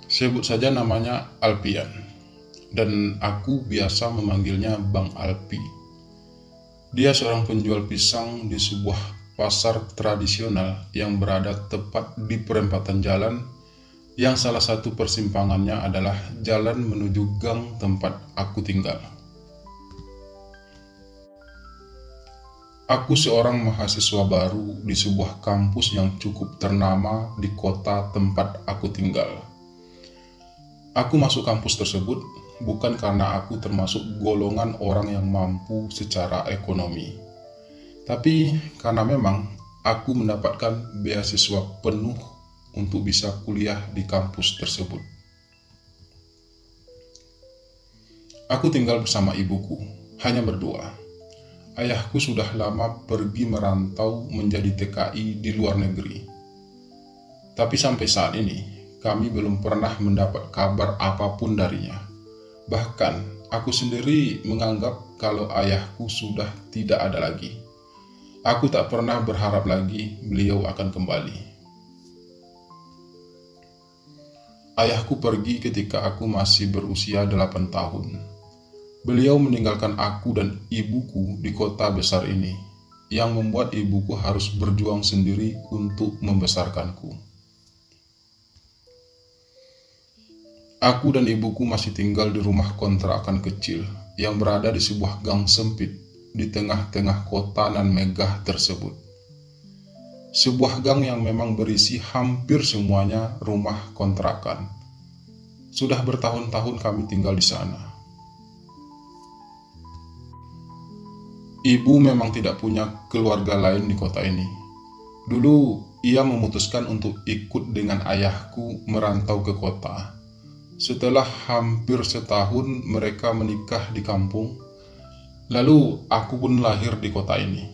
Sebut saja namanya Alpian, dan aku biasa memanggilnya Bang Alpi. Dia seorang penjual pisang di sebuah pasar tradisional yang berada tepat di perempatan jalan, yang salah satu persimpangannya adalah jalan menuju gang tempat aku tinggal. Aku seorang mahasiswa baru di sebuah kampus yang cukup ternama di kota tempat aku tinggal. Aku masuk kampus tersebut bukan karena aku termasuk golongan orang yang mampu secara ekonomi, tapi karena memang aku mendapatkan beasiswa penuh untuk bisa kuliah di kampus tersebut. Aku tinggal bersama ibuku, hanya berdua. Ayahku sudah lama pergi merantau menjadi TKI di luar negeri. Tapi sampai saat ini, kami belum pernah mendapat kabar apapun darinya. Bahkan, aku sendiri menganggap kalau ayahku sudah tidak ada lagi. Aku tak pernah berharap lagi beliau akan kembali. Ayahku pergi ketika aku masih berusia 8 tahun. Beliau meninggalkan aku dan ibuku di kota besar ini, yang membuat ibuku harus berjuang sendiri untuk membesarkanku. Aku dan ibuku masih tinggal di rumah kontrakan kecil yang berada di sebuah gang sempit di tengah-tengah kota nan megah tersebut. Sebuah gang yang memang berisi hampir semuanya rumah kontrakan. Sudah bertahun-tahun kami tinggal di sana. Ibu memang tidak punya keluarga lain di kota ini. Dulu ia memutuskan untuk ikut dengan ayahku merantau ke kota. Setelah hampir setahun mereka menikah di kampung, lalu aku pun lahir di kota ini.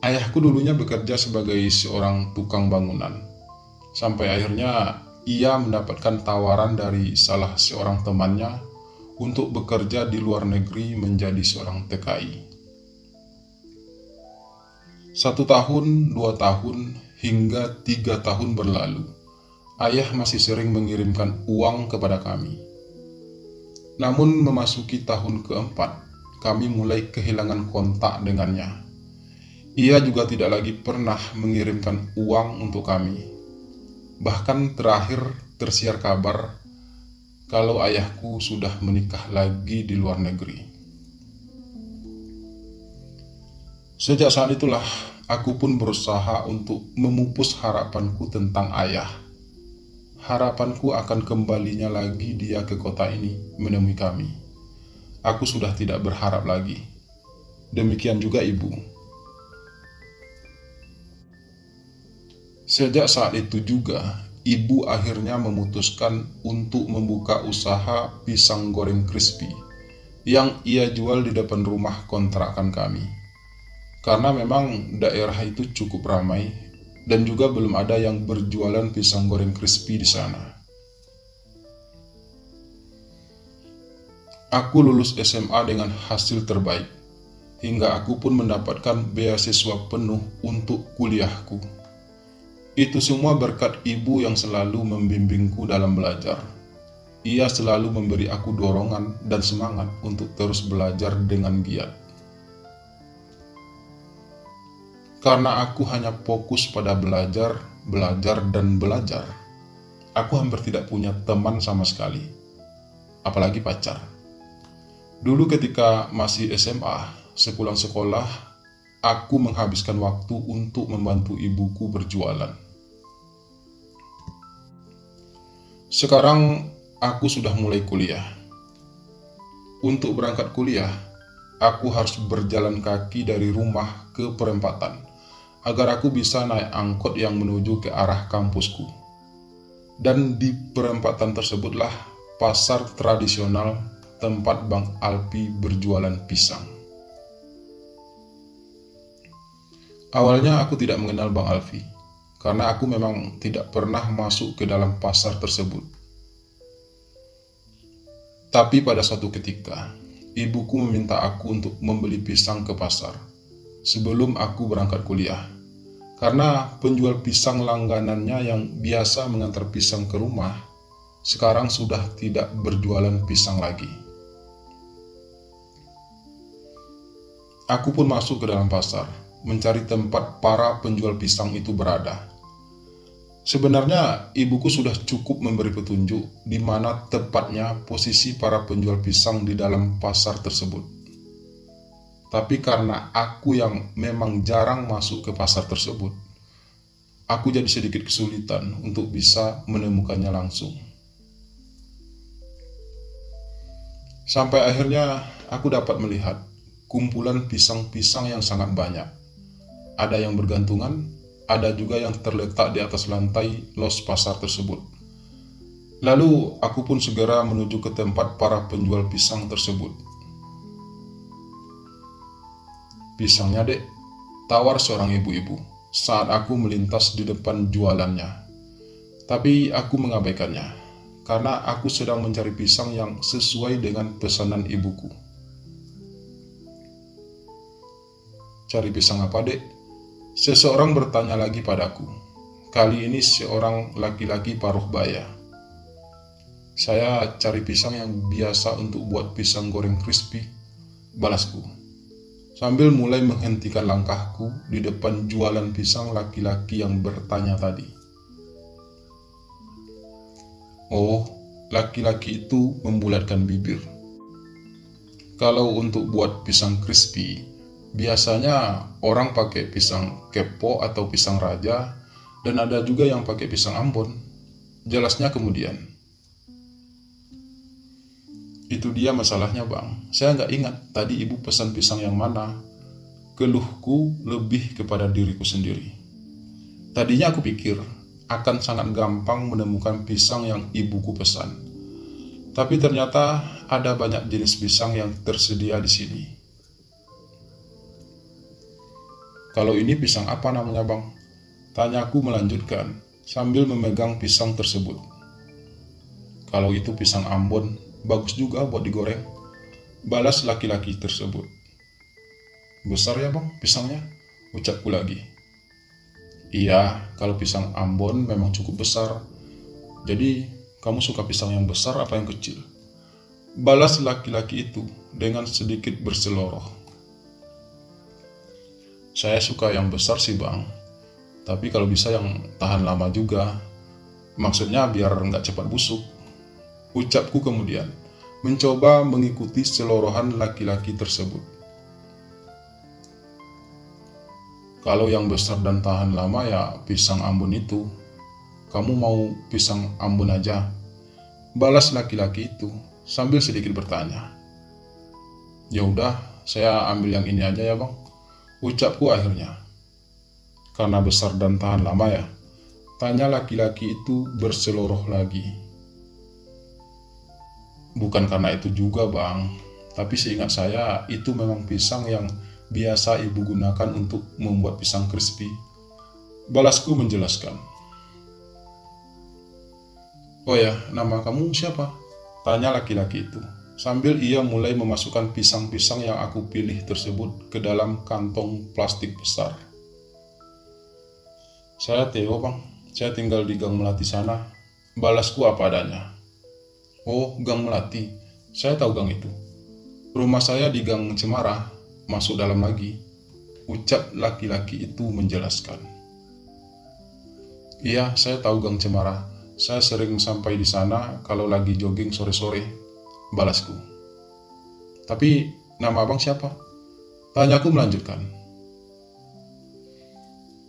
Ayahku dulunya bekerja sebagai seorang tukang bangunan, sampai akhirnya ia mendapatkan tawaran dari salah seorang temannya untuk bekerja di luar negeri menjadi seorang TKI. 1 tahun, 2 tahun, hingga 3 tahun berlalu. Ayah masih sering mengirimkan uang kepada kami. Namun memasuki tahun keempat, kami mulai kehilangan kontak dengannya. Ia juga tidak lagi pernah mengirimkan uang untuk kami. Bahkan terakhir tersiar kabar kalau ayahku sudah menikah lagi di luar negeri. Sejak saat itulah, aku pun berusaha untuk memupus harapanku tentang ayah. Harapanku akan kembalinya lagi dia ke kota ini menemui kami. Aku sudah tidak berharap lagi. Demikian juga ibu. Sejak saat itu juga, ibu akhirnya memutuskan untuk membuka usaha pisang goreng crispy yang ia jual di depan rumah kontrakan kami. Karena memang daerah itu cukup ramai dan juga belum ada yang berjualan pisang goreng crispy di sana. Aku lulus SMA dengan hasil terbaik, hingga aku pun mendapatkan beasiswa penuh untuk kuliahku. Itu semua berkat ibu yang selalu membimbingku dalam belajar. Ia selalu memberi aku dorongan dan semangat untuk terus belajar dengan giat. Karena aku hanya fokus pada belajar, dan belajar, aku hampir tidak punya teman sama sekali, apalagi pacar. Dulu ketika masih SMA, sepulang sekolah, aku menghabiskan waktu untuk membantu ibuku berjualan. Sekarang aku sudah mulai kuliah. Untuk berangkat kuliah, aku harus berjalan kaki dari rumah ke perempatan agar aku bisa naik angkot yang menuju ke arah kampusku. Dan di perempatan tersebutlah pasar tradisional tempat Bang Alpi berjualan pisang. Awalnya aku tidak mengenal Bang Alfi, karena aku memang tidak pernah masuk ke dalam pasar tersebut. Tapi pada suatu ketika, ibuku meminta aku untuk membeli pisang ke pasar sebelum aku berangkat kuliah. Karena penjual pisang langganannya yang biasa mengantar pisang ke rumah, sekarang sudah tidak berjualan pisang lagi. Aku pun masuk ke dalam pasar, mencari tempat para penjual pisang itu berada. Sebenarnya ibuku sudah cukup memberi petunjuk di mana tepatnya posisi para penjual pisang di dalam pasar tersebut. Tapi karena aku yang memang jarang masuk ke pasar tersebut, aku jadi sedikit kesulitan untuk bisa menemukannya langsung. Sampai akhirnya aku dapat melihat kumpulan pisang-pisang yang sangat banyak. Ada yang bergantungan, ada juga yang terletak di atas lantai los pasar tersebut. Lalu aku pun segera menuju ke tempat para penjual pisang tersebut. "Pisangnya, Dek," tawar seorang ibu-ibu saat aku melintas di depan jualannya. Tapi aku mengabaikannya, karena aku sedang mencari pisang yang sesuai dengan pesanan ibuku. "Cari pisang apa, Dek?" Seseorang bertanya lagi padaku. Kali ini seorang laki-laki paruh baya. "Saya cari pisang yang biasa untuk buat pisang goreng crispy," balasku, sambil mulai menghentikan langkahku di depan jualan pisang laki-laki yang bertanya tadi. Oh, laki-laki itu membulatkan bibir. Kalau untuk buat pisang crispy, biasanya orang pakai pisang kepo atau pisang raja, dan ada juga yang pakai pisang Ambon, jelasnya kemudian. "Itu dia masalahnya, Bang. Saya nggak ingat tadi ibu pesan pisang yang mana." Keluhku lebih kepada diriku sendiri. Tadinya aku pikir akan sangat gampang menemukan pisang yang ibuku pesan. Tapi ternyata ada banyak jenis pisang yang tersedia di sini. "Kalau ini pisang apa namanya, Bang?" tanyaku melanjutkan sambil memegang pisang tersebut. "Kalau itu pisang Ambon, bagus juga buat digoreng," balas laki-laki tersebut. "Besar ya, Bang, pisangnya?" ucapku lagi. "Iya, kalau pisang Ambon memang cukup besar. Jadi, kamu suka pisang yang besar apa yang kecil?" balas laki-laki itu dengan sedikit berseloroh. "Saya suka yang besar sih, Bang. Tapi kalau bisa yang tahan lama juga. Maksudnya biar nggak cepat busuk," ucapku kemudian, mencoba mengikuti selorohan laki-laki tersebut. "Kalau yang besar dan tahan lama ya pisang Ambon itu. Kamu mau pisang Ambon aja?" balas laki-laki itu sambil sedikit bertanya. "Ya udah, saya ambil yang ini aja ya, Bang," ucapku akhirnya. "Karena besar dan tahan lama ya?" tanya laki-laki itu berseloroh lagi. "Bukan karena itu juga, Bang. Tapi seingat saya itu memang pisang yang biasa ibu gunakan untuk membuat pisang crispy," balasku menjelaskan. "Oh ya, nama kamu siapa?" tanya laki-laki itu, sambil ia mulai memasukkan pisang-pisang yang aku pilih tersebut ke dalam kantong plastik besar. "Saya Theo, Bang. Saya tinggal di Gang Melati sana," balasku apa adanya. "Oh, Gang Melati. Saya tahu gang itu. Rumah saya di Gang Cemara, masuk dalam lagi," ucap laki-laki itu menjelaskan. "Iya, saya tahu Gang Cemara. Saya sering sampai di sana kalau lagi jogging sore-sore," balasku. "Tapi nama abang siapa?" tanyaku melanjutkan.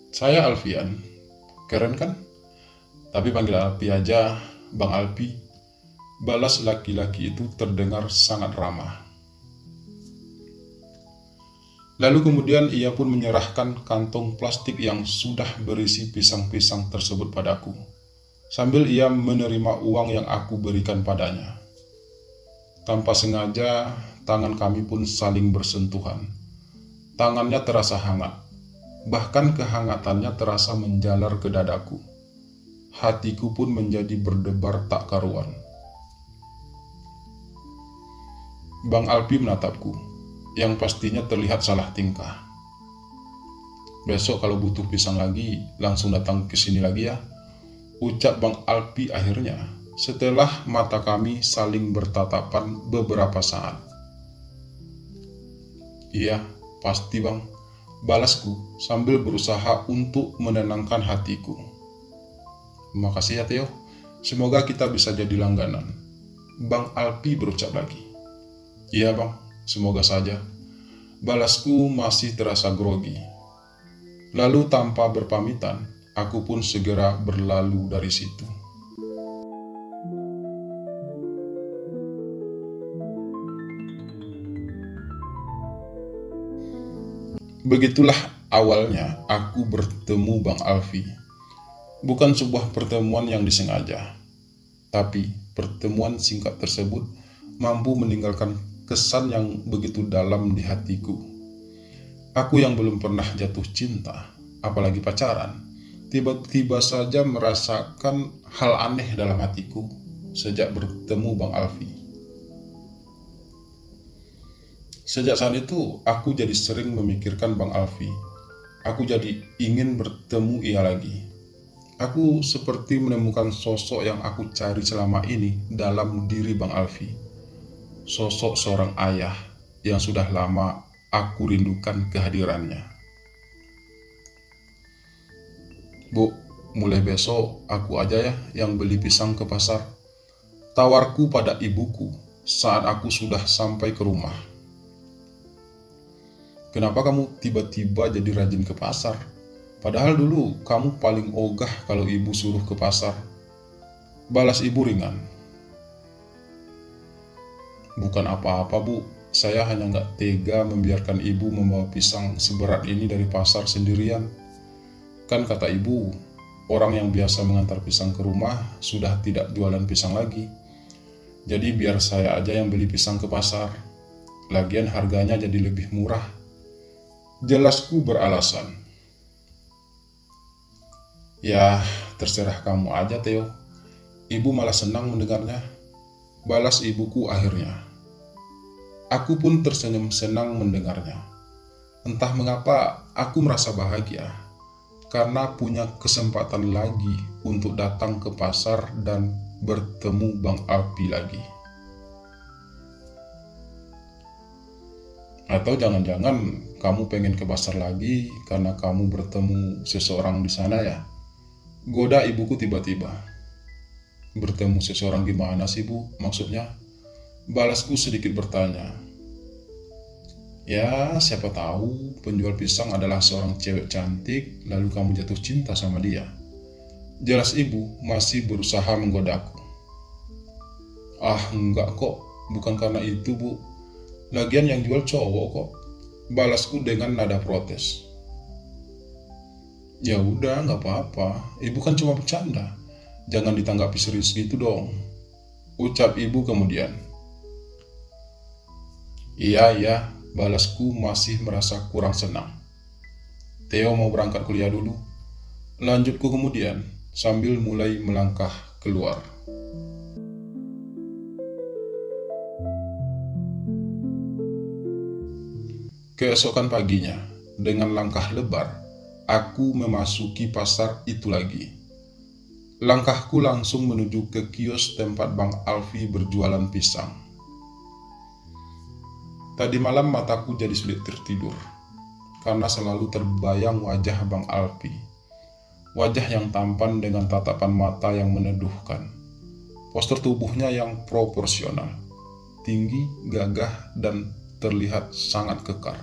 "Saya Alfian. Keren kan? Tapi panggil Alpi aja, Bang Alpi," balas laki-laki itu terdengar sangat ramah. Lalu kemudian ia pun menyerahkan kantong plastik yang sudah berisi pisang-pisang tersebut padaku. sambil ia menerima uang yang aku berikan padanya. Tanpa sengaja, tangan kami pun saling bersentuhan. Tangannya terasa hangat, bahkan kehangatannya terasa menjalar ke dadaku. Hatiku pun menjadi berdebar tak karuan. Bang Alpi menatapku, yang pastinya terlihat salah tingkah. "Besok kalau butuh pisang lagi, langsung datang ke sini lagi ya," ucap Bang Alpi akhirnya, setelah mata kami saling bertatapan beberapa saat. "Iya, pasti bang," balasku sambil berusaha untuk menenangkan hatiku. "Makasih ya Theo, semoga kita bisa jadi langganan," Bang Alpi berucap lagi. "Iya bang, semoga saja," balasku masih terasa grogi. Lalu tanpa berpamitan, aku pun segera berlalu dari situ. Begitulah awalnya aku bertemu Bang Alfi. Bukan sebuah pertemuan yang disengaja, tapi pertemuan singkat tersebut mampu meninggalkan kesan yang begitu dalam di hatiku. Aku yang belum pernah jatuh cinta, apalagi pacaran, tiba-tiba saja merasakan hal aneh dalam hatiku sejak bertemu Bang Alfi. Sejak saat itu, aku jadi sering memikirkan Bang Alfi. Aku jadi ingin bertemu ia lagi. Aku seperti menemukan sosok yang aku cari selama ini dalam diri Bang Alfi. Sosok seorang ayah yang sudah lama aku rindukan kehadirannya. "Bu, mulai besok aku aja ya yang beli pisang ke pasar," tawarku pada ibuku saat aku sudah sampai ke rumah. "Kenapa kamu tiba-tiba jadi rajin ke pasar? Padahal dulu kamu paling ogah kalau ibu suruh ke pasar," balas ibu ringan. "Bukan apa-apa bu, saya hanya nggak tega membiarkan ibu membawa pisang seberat ini dari pasar sendirian. Kan kata ibu, orang yang biasa mengantar pisang ke rumah sudah tidak jualan pisang lagi. Jadi biar saya aja yang beli pisang ke pasar. Lagian harganya jadi lebih murah," jelasku beralasan. "Ya, terserah kamu aja Theo. Ibu malah senang mendengarnya," balas ibuku akhirnya. Aku pun tersenyum senang mendengarnya. Entah mengapa aku merasa bahagia karena punya kesempatan lagi untuk datang ke pasar dan bertemu Bang Alpi lagi. Atau jangan-jangan kamu pengen ke pasar lagi karena kamu bertemu seseorang di sana ya? Goda ibuku tiba-tiba. "Bertemu seseorang gimana sih bu, maksudnya?" balasku sedikit bertanya. "Ya, siapa tahu penjual pisang adalah seorang cewek cantik, lalu kamu jatuh cinta sama dia," jelas ibu masih berusaha menggodaku. "Ah, enggak kok, bukan karena itu bu. Lagian yang jual cowok kok," balasku dengan nada protes. "Ya udah, nggak apa-apa. Ibu kan cuma bercanda. Jangan ditanggapi serius gitu dong," ucap ibu kemudian. Iya, balasku masih merasa kurang senang. "Theo mau berangkat kuliah dulu," lanjutku kemudian sambil mulai melangkah keluar. Keesokan paginya, dengan langkah lebar, aku memasuki pasar itu lagi. Langkahku langsung menuju ke kios tempat Bang Alfi berjualan pisang. Tadi malam mataku jadi sulit tertidur, karena selalu terbayang wajah Bang Alfi. Wajah yang tampan dengan tatapan mata yang meneduhkan. Postur tubuhnya yang proporsional, tinggi, gagah, dan terlihat sangat kekar.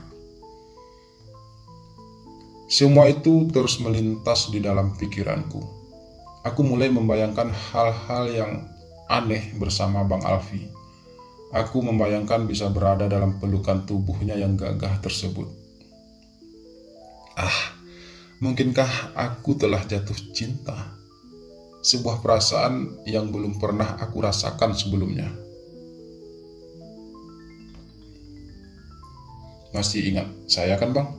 Semua itu terus melintas di dalam pikiranku. Aku mulai membayangkan hal-hal yang aneh bersama Bang Alfi. Aku membayangkan bisa berada dalam pelukan tubuhnya yang gagah tersebut. Mungkinkah aku telah jatuh cinta? sebuah perasaan yang belum pernah aku rasakan sebelumnya. Masih ingat saya kan Bang?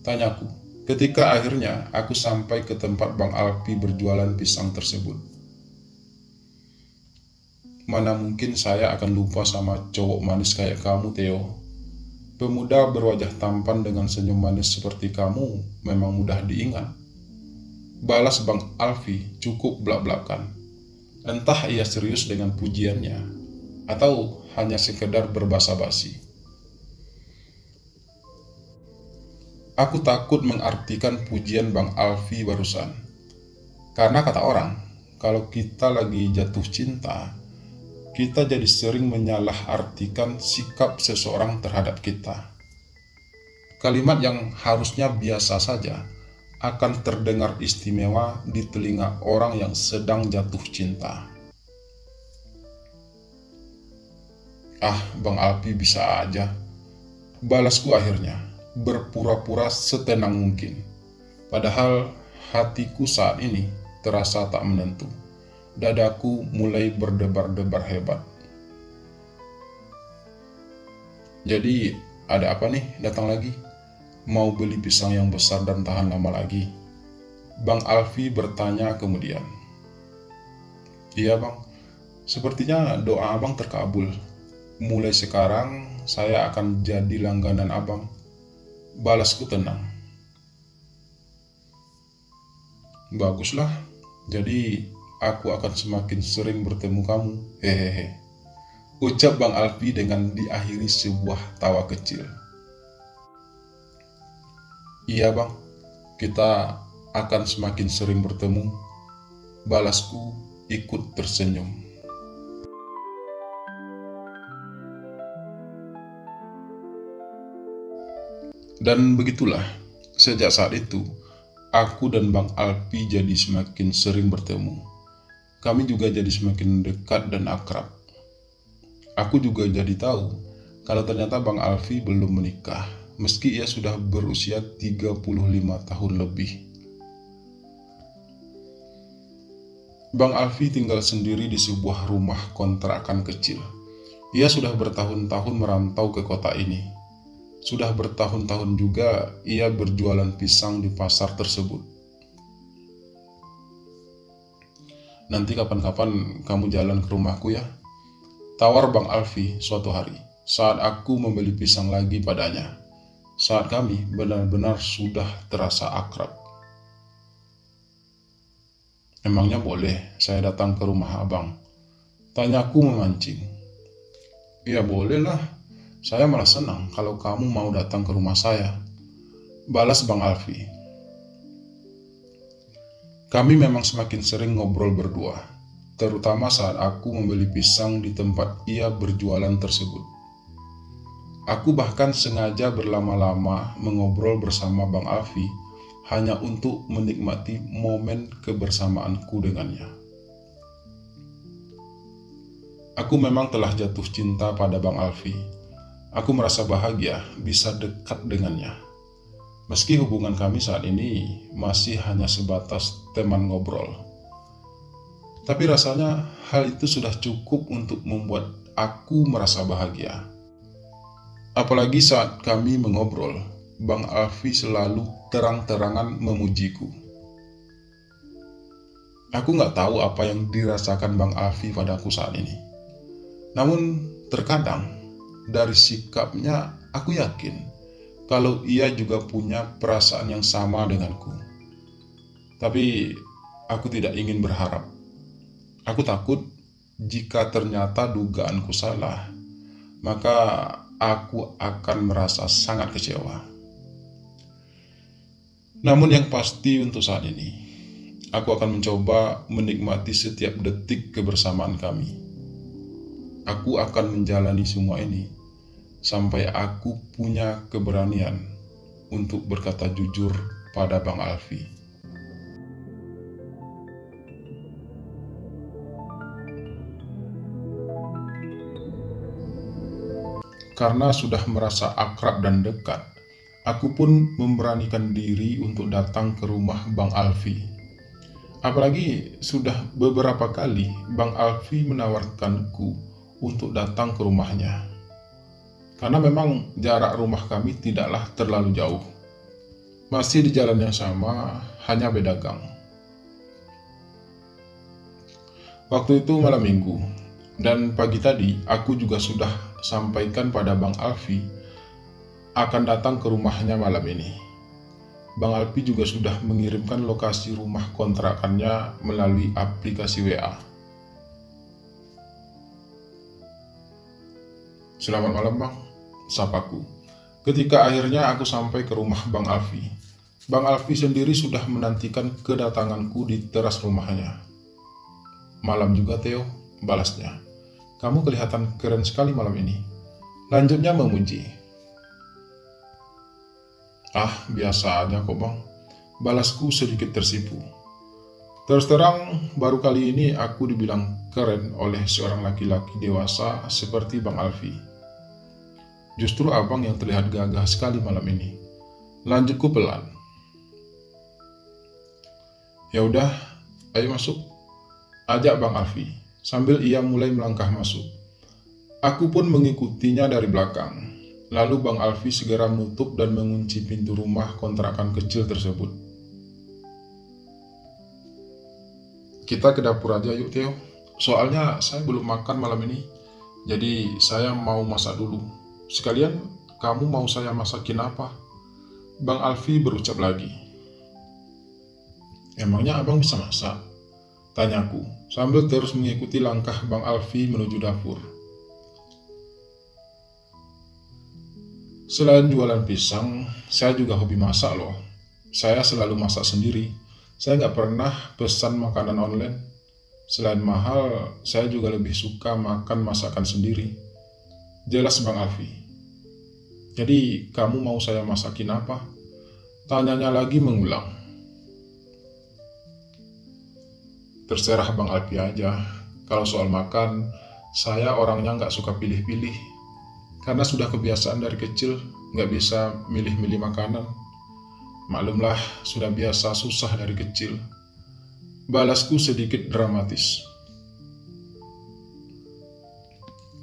Tanyaku, ketika akhirnya aku sampai ke tempat Bang Alfi berjualan pisang tersebut. Mana mungkin saya akan lupa sama cowok manis kayak kamu, Theo. Pemuda berwajah tampan dengan senyum manis seperti kamu memang mudah diingat. Balas Bang Alfi cukup belak-belakan. Entah ia serius dengan pujiannya, atau hanya sekedar berbasa-basi. Aku takut mengartikan pujian Bang Alfi barusan. Karena kata orang, kalau kita lagi jatuh cinta, kita jadi sering menyalahartikan sikap seseorang terhadap kita. Kalimat yang harusnya biasa saja akan terdengar istimewa di telinga orang yang sedang jatuh cinta. Ah, Bang Alfi bisa aja. Balasku akhirnya, berpura-pura setenang mungkin. Padahal hatiku saat ini terasa tak menentu. Dadaku mulai berdebar-debar hebat. Jadi, ada apa nih datang lagi? Mau beli pisang yang besar dan tahan lama lagi? Bang Alfi bertanya kemudian. Iya Bang, sepertinya doa Abang terkabul. Mulai sekarang saya akan jadi langganan Abang. Balasku tenang. Baguslah, jadi aku akan semakin sering bertemu kamu. Hehehe. Ucap Bang Alfi dengan diakhiri sebuah tawa kecil. Iya Bang, kita akan semakin sering bertemu. Balasku ikut tersenyum. Dan begitulah, sejak saat itu, aku dan Bang Alfi jadi semakin sering bertemu. Kami juga jadi semakin dekat dan akrab. Aku juga jadi tahu kalau ternyata Bang Alfi belum menikah, meski ia sudah berusia 35 tahun lebih. Bang Alfi tinggal sendiri di sebuah rumah kontrakan kecil. Ia sudah bertahun-tahun merantau ke kota ini. Sudah bertahun-tahun juga ia berjualan pisang di pasar tersebut. Nanti kapan-kapan kamu jalan ke rumahku ya, tawar Bang Alfi suatu hari saat aku membeli pisang lagi padanya. Saat kami benar-benar sudah terasa akrab. Emangnya boleh saya datang ke rumah Abang? Tanyaku memancing. Ya bolehlah. Saya malah senang kalau kamu mau datang ke rumah saya. Balas Bang Alfi. Kami memang semakin sering ngobrol berdua, terutama saat aku membeli pisang di tempat ia berjualan tersebut. Aku bahkan sengaja berlama-lama mengobrol bersama Bang Alfi hanya untuk menikmati momen kebersamaanku dengannya. Aku memang telah jatuh cinta pada Bang Alfi. Aku merasa bahagia bisa dekat dengannya. Meski hubungan kami saat ini masih hanya sebatas teman ngobrol. Tapi rasanya hal itu sudah cukup untuk membuat aku merasa bahagia. Apalagi saat kami mengobrol, Bang Alfi selalu terang-terangan memujiku. Aku nggak tahu apa yang dirasakan Bang Alfi padaku saat ini. Namun terkadang dari sikapnya aku yakin kalau ia juga punya perasaan yang sama denganku. Tapi aku tidak ingin berharap. Aku takut jika ternyata dugaanku salah, maka aku akan merasa sangat kecewa. Namun yang pasti untuk saat ini, aku akan mencoba menikmati setiap detik kebersamaan kami. Aku akan menjalani semua ini sampai aku punya keberanian untuk berkata jujur pada Bang Alfi. Karena sudah merasa akrab dan dekat, aku pun memberanikan diri untuk datang ke rumah Bang Alfi. Apalagi sudah beberapa kali Bang Alfi menawarkanku untuk datang ke rumahnya. Karena memang jarak rumah kami tidaklah terlalu jauh. Masih di jalan yang sama, hanya beda gang. Waktu itu malam minggu, dan pagi tadi aku juga sudah sampaikan pada Bang Alfi akan datang ke rumahnya malam ini. Bang Alfi juga sudah mengirimkan lokasi rumah kontrakannya melalui aplikasi WA. Selamat malam Bang, sapaku. Ketika akhirnya aku sampai ke rumah Bang Alfi, Bang Alfi sendiri sudah menantikan kedatanganku di teras rumahnya. Malam juga Theo, balasnya. Kamu kelihatan keren sekali malam ini. Lanjutnya memuji. Ah, biasa aja kok Bang. Balasku sedikit tersipu. Terus terang, baru kali ini aku dibilang keren oleh seorang laki-laki dewasa seperti Bang Alfi. Justru abang yang terlihat gagah sekali malam ini. Lanjutku pelan. Ya udah, ayo masuk. Ajak Bang Alfi, sambil ia mulai melangkah masuk. Aku pun mengikutinya dari belakang. Lalu Bang Alfi segera menutup dan mengunci pintu rumah kontrakan kecil tersebut. Kita ke dapur aja yuk Theo. Soalnya saya belum makan malam ini. Jadi saya mau masak dulu. Sekalian kamu mau saya masakin apa? Bang Alfi berucap lagi. Emangnya abang bisa masak? Tanyaku sambil terus mengikuti langkah Bang Alfi menuju dapur. Selain jualan pisang, saya juga hobi masak loh. Saya selalu masak sendiri. Saya nggak pernah pesan makanan online. Selain mahal, saya juga lebih suka makan masakan sendiri. Jelas Bang Alfi. Jadi, kamu mau saya masakin apa? Tanyanya lagi mengulang. Terserah Bang Alfi aja. Kalau soal makan, saya orangnya nggak suka pilih-pilih. Karena sudah kebiasaan dari kecil, nggak bisa milih-milih makanan. Maklumlah, sudah biasa susah dari kecil. Balasku sedikit dramatis.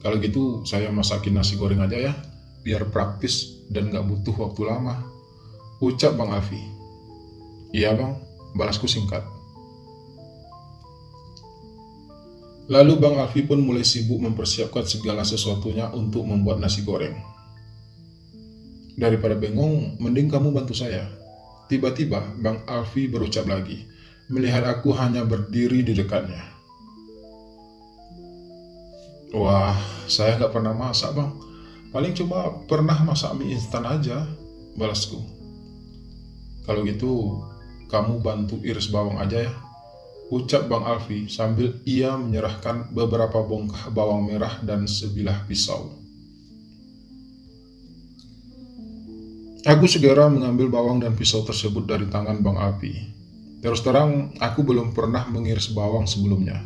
Kalau gitu, saya masakin nasi goreng aja ya, biar praktis dan nggak butuh waktu lama. Ucap Bang Alfi. Iya Bang, balasku singkat. Lalu Bang Alfi pun mulai sibuk mempersiapkan segala sesuatunya untuk membuat nasi goreng. Daripada bengong, mending kamu bantu saya. Tiba-tiba Bang Alfi berucap lagi, melihat aku hanya berdiri di dekatnya. Wah, saya nggak pernah masak Bang. Paling cuma pernah masak mie instan aja, balasku. Kalau gitu, kamu bantu iris bawang aja ya. Ucap Bang Alfi sambil ia menyerahkan beberapa bongkah bawang merah dan sebilah pisau. Aku segera mengambil bawang dan pisau tersebut dari tangan Bang Alfi. Terus terang, aku belum pernah mengiris bawang sebelumnya.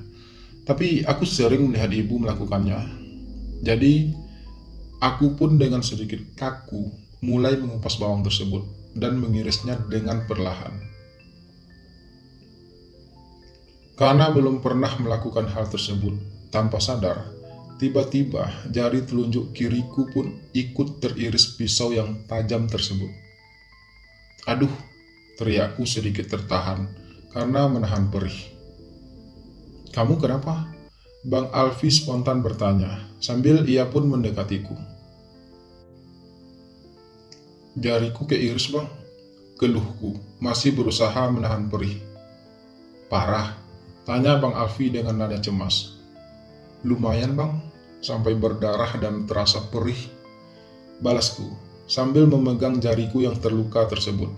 Tapi aku sering melihat ibu melakukannya. Jadi, aku pun dengan sedikit kaku mulai mengupas bawang tersebut dan mengirisnya dengan perlahan. Karena belum pernah melakukan hal tersebut, tanpa sadar, tiba-tiba jari telunjuk kiriku pun ikut teriris pisau yang tajam tersebut. Aduh, teriakku sedikit tertahan karena menahan perih. Kamu kenapa? Bang Alfi spontan bertanya, sambil ia pun mendekatiku. Jariku keiris Bang, keluhku, masih berusaha menahan perih. Parah? Tanya Bang Alfi dengan nada cemas. Lumayan Bang, sampai berdarah dan terasa perih. Balasku, sambil memegang jariku yang terluka tersebut.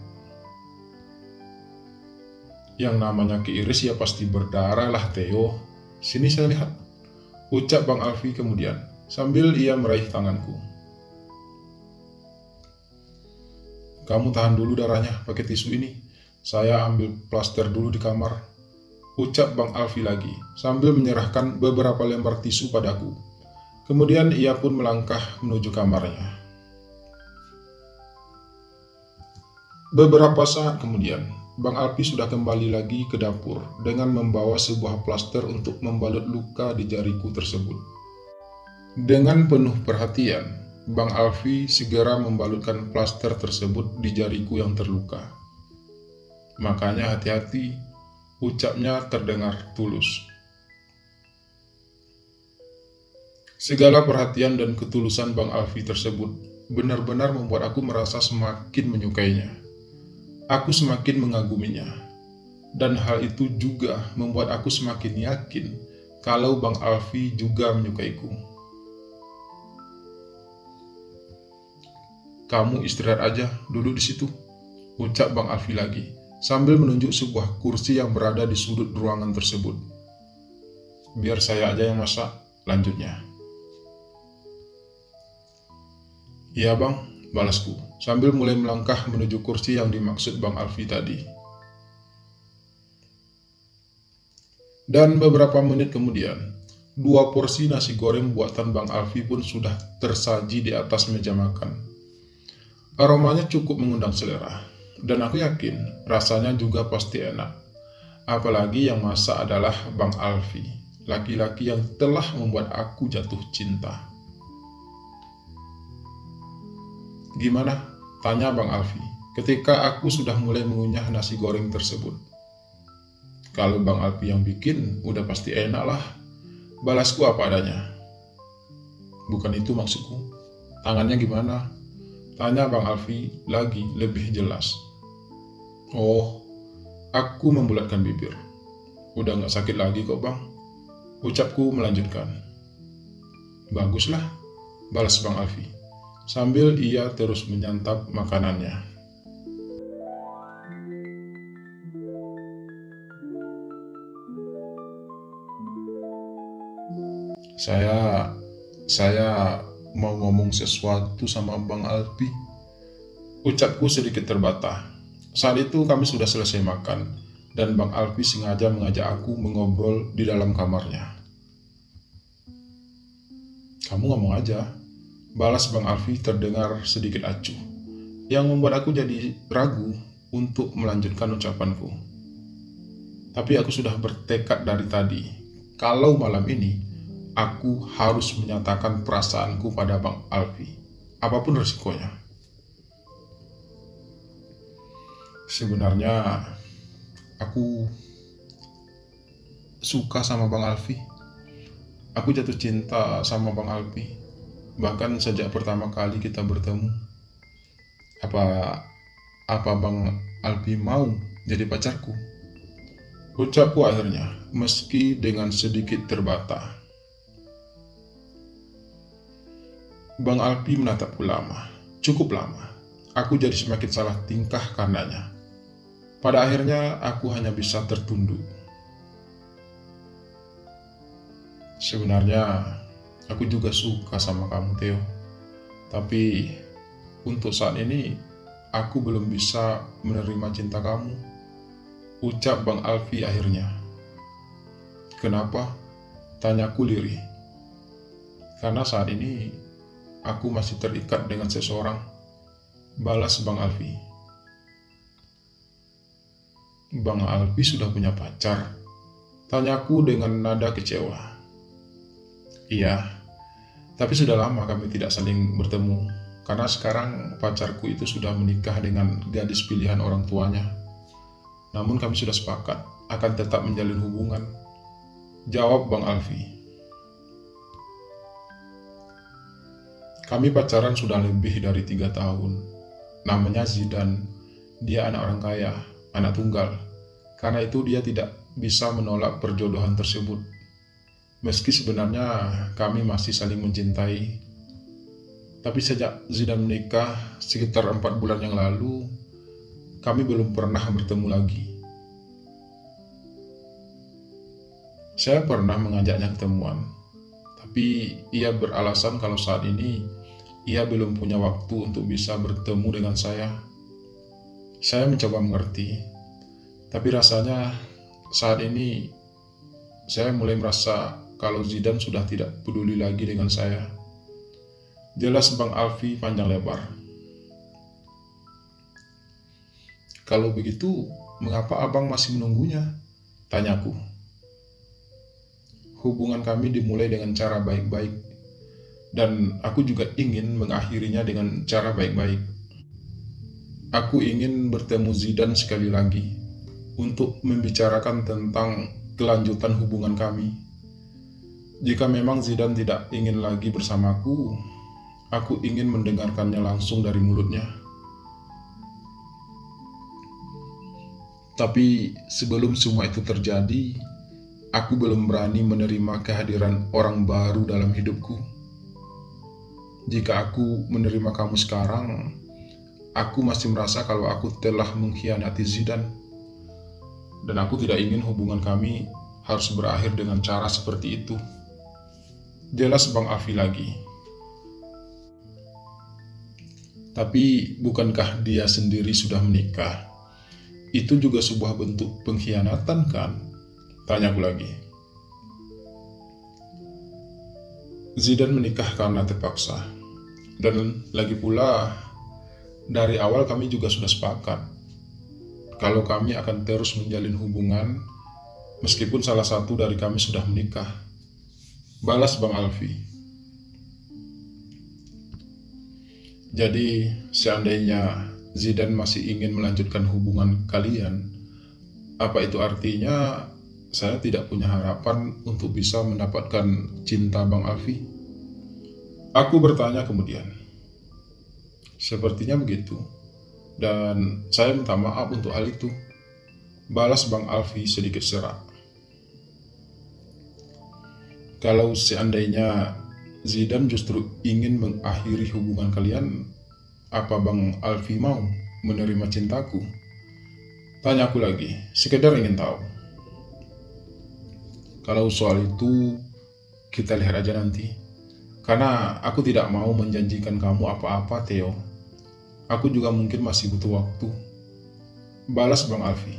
Yang namanya keiris ya pasti berdarah lah Theo. Sini saya lihat. Ucap Bang Alfi kemudian, sambil ia meraih tanganku. Kamu tahan dulu darahnya pakai tisu ini. Saya ambil plaster dulu di kamar. Ucap Bang Alfi lagi, sambil menyerahkan beberapa lembar tisu padaku. Kemudian ia pun melangkah menuju kamarnya. Beberapa saat kemudian, Bang Alfi sudah kembali lagi ke dapur dengan membawa sebuah plaster untuk membalut luka di jariku tersebut. Dengan penuh perhatian, Bang Alfi segera membalutkan plaster tersebut di jariku yang terluka. Makanya hati-hati, ucapnya terdengar tulus. Segala perhatian dan ketulusan Bang Alfi tersebut benar-benar membuat aku merasa semakin menyukainya. Aku semakin mengaguminya. Dan hal itu juga membuat aku semakin yakin kalau Bang Alfi juga menyukaiku. "Kamu istirahat aja, duduk di situ," ucap Bang Alfi lagi, sambil menunjuk sebuah kursi yang berada di sudut ruangan tersebut. "Biar saya aja yang masak," lanjutnya. "Iya bang," balasku, sambil mulai melangkah menuju kursi yang dimaksud Bang Alfi tadi. Dan beberapa menit kemudian, 2 porsi nasi goreng buatan Bang Alfi pun sudah tersaji di atas meja makan. Aromanya cukup mengundang selera, dan aku yakin rasanya juga pasti enak. Apalagi yang masak adalah Bang Alfi, laki-laki yang telah membuat aku jatuh cinta. "Gimana?" tanya Bang Alfi ketika aku sudah mulai mengunyah nasi goreng tersebut. "Kalau Bang Alfi yang bikin, udah pasti enak lah," balasku apa adanya. "Bukan itu maksudku. Tangannya gimana?" tanya Bang Alfi lagi lebih jelas. "Oh," aku membulatkan bibir. "Udah gak sakit lagi kok bang," ucapku melanjutkan. "Baguslah," balas Bang Alfi, sambil ia terus menyantap makanannya. Saya mau ngomong sesuatu sama Bang Alfi," ucapku sedikit terbata. Saat itu kami sudah selesai makan, dan Bang Alfi sengaja mengajak aku mengobrol di dalam kamarnya. "Kamu ngomong aja," balas Bang Alfi terdengar sedikit acuh, yang membuat aku jadi ragu untuk melanjutkan ucapanku. Tapi aku sudah bertekad dari tadi, kalau malam ini aku harus menyatakan perasaanku pada Bang Alfi, apapun resikonya. Sebenarnya aku suka sama Bang Alfi. Aku jatuh cinta sama Bang Alfi, bahkan sejak pertama kali kita bertemu. Apa Bang Alfi mau jadi pacarku?" ucapku akhirnya, meski dengan sedikit terbata. Bang Alfi menatapku lama, cukup lama. Aku jadi semakin salah tingkah karenanya. Pada akhirnya aku hanya bisa tertunduk. "Sebenarnya aku juga suka sama kamu, Theo. Tapi untuk saat ini aku belum bisa menerima cinta kamu," ucap Bang Alfi akhirnya. "Kenapa?" tanyaku lirih. "Karena saat ini aku masih terikat dengan seseorang," balas Bang Alfi. "Bang Alfi sudah punya pacar?" tanyaku dengan nada kecewa. "Iya, tapi sudah lama kami tidak saling bertemu, karena sekarang pacarku itu sudah menikah dengan gadis pilihan orang tuanya. Namun kami sudah sepakat akan tetap menjalin hubungan," jawab Bang Alfi. "Kami pacaran sudah lebih dari 3 tahun. Namanya Zidan. Dia anak orang kaya, anak tunggal. Karena itu dia tidak bisa menolak perjodohan tersebut. Meski sebenarnya kami masih saling mencintai. Tapi sejak Zidan menikah sekitar 4 bulan yang lalu, kami belum pernah bertemu lagi. Saya pernah mengajaknya ketemuan, tapi ia beralasan kalau saat ini ia belum punya waktu untuk bisa bertemu dengan saya. Saya mencoba mengerti, tapi rasanya saat ini saya mulai merasa kalau Zidan sudah tidak peduli lagi dengan saya," jelas Bang Alfi panjang lebar. "Kalau begitu, Mengapa abang masih menunggunya? Tanyaku. Hubungan kami dimulai dengan cara baik-baik, dan aku juga ingin mengakhirinya dengan cara baik-baik. Aku ingin bertemu Zidan sekali lagi untuk membicarakan tentang kelanjutan hubungan kami. Jika memang Zidan tidak ingin lagi bersamaku, aku ingin mendengarkannya langsung dari mulutnya. Tapi sebelum semua itu terjadi, aku belum berani menerima kehadiran orang baru dalam hidupku. Jika aku menerima kamu sekarang, aku masih merasa kalau aku telah mengkhianati Zidan. Dan aku tidak ingin hubungan kami harus berakhir dengan cara seperti itu. Jelas Bang Alfi lagi. Tapi bukankah dia sendiri sudah menikah? Itu juga sebuah bentuk pengkhianatan kan? Tanyaku lagi. Zidan menikah karena terpaksa. Dan lagi pula, dari awal kami juga sudah sepakat kalau kami akan terus menjalin hubungan meskipun salah satu dari kami sudah menikah. Balas Bang Alfi. Jadi seandainya Zidan masih ingin melanjutkan hubungan kalian, apa itu artinya saya tidak punya harapan untuk bisa mendapatkan cinta Bang Alfi? Aku bertanya kemudian. Sepertinya begitu. Dan saya minta maaf untuk hal itu. Balas Bang Alfi sedikit serak. Kalau seandainya Zidan justru ingin mengakhiri hubungan kalian, apa Bang Alfi mau menerima cintaku? Tanyaku lagi, sekedar ingin tahu. Kalau soal itu, kita lihat aja nanti. Karena aku tidak mau menjanjikan kamu apa-apa, Theo. Aku juga mungkin masih butuh waktu. Balas Bang Alfi.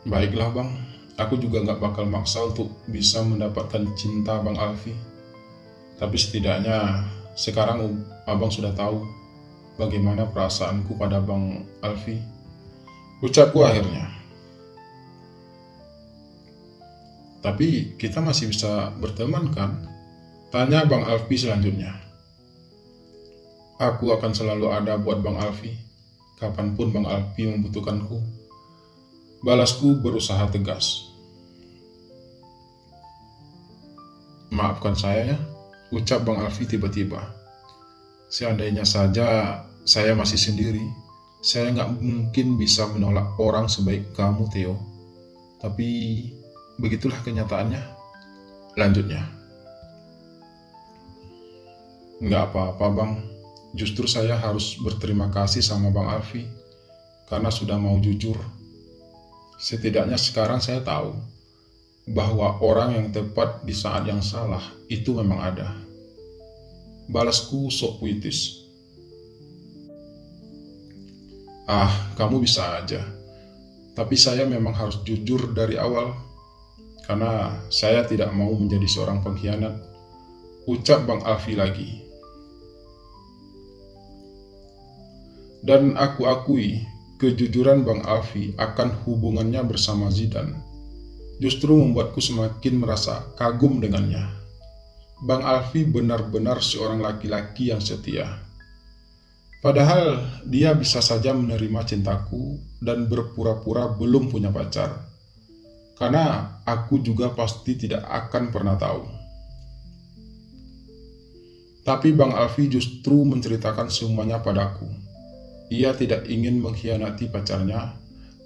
Baiklah Bang, aku juga gak bakal maksa untuk bisa mendapatkan cinta Bang Alfi. Tapi setidaknya sekarang Abang sudah tahu bagaimana perasaanku pada Bang Alfi. Ucapku akhirnya. Tapi kita masih bisa berteman kan? Tanya Bang Alfi selanjutnya. Aku akan selalu ada buat Bang Alfi, kapanpun Bang Alfi membutuhkanku. Balasku berusaha tegas. Maafkan saya ya, ucap Bang Alfi tiba-tiba. Seandainya saja saya masih sendiri, saya nggak mungkin bisa menolak orang sebaik kamu, Theo. Tapi begitulah kenyataannya. Lanjutnya. Nggak apa-apa Bang, justru saya harus berterima kasih sama Bang Alfi karena sudah mau jujur. Setidaknya sekarang saya tahu bahwa orang yang tepat di saat yang salah itu memang ada. Balasku sok puitis. Kamu bisa aja. Tapi saya memang harus jujur dari awal. Karena saya tidak mau menjadi seorang pengkhianat, ucap Bang Alfi lagi. Dan aku akui kejujuran Bang Alfi akan hubungannya bersama Zidan justru membuatku semakin merasa kagum dengannya. Bang Alfi benar-benar seorang laki-laki yang setia. Padahal dia bisa saja menerima cintaku dan berpura-pura belum punya pacar. Karena aku juga pasti tidak akan pernah tahu. Tapi Bang Alfi justru menceritakan semuanya padaku. Ia tidak ingin mengkhianati pacarnya,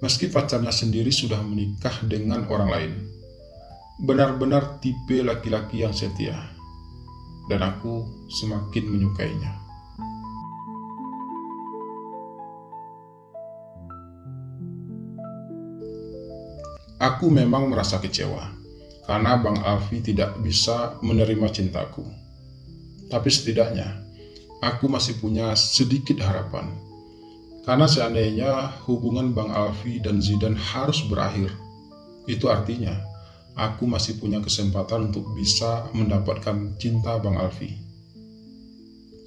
meski pacarnya sendiri sudah menikah dengan orang lain. Benar-benar tipe laki-laki yang setia. Dan aku semakin menyukainya. Aku memang merasa kecewa karena Bang Alfi tidak bisa menerima cintaku. Tapi setidaknya aku masih punya sedikit harapan. Karena seandainya hubungan Bang Alfi dan Zidan harus berakhir, itu artinya aku masih punya kesempatan untuk bisa mendapatkan cinta Bang Alfi.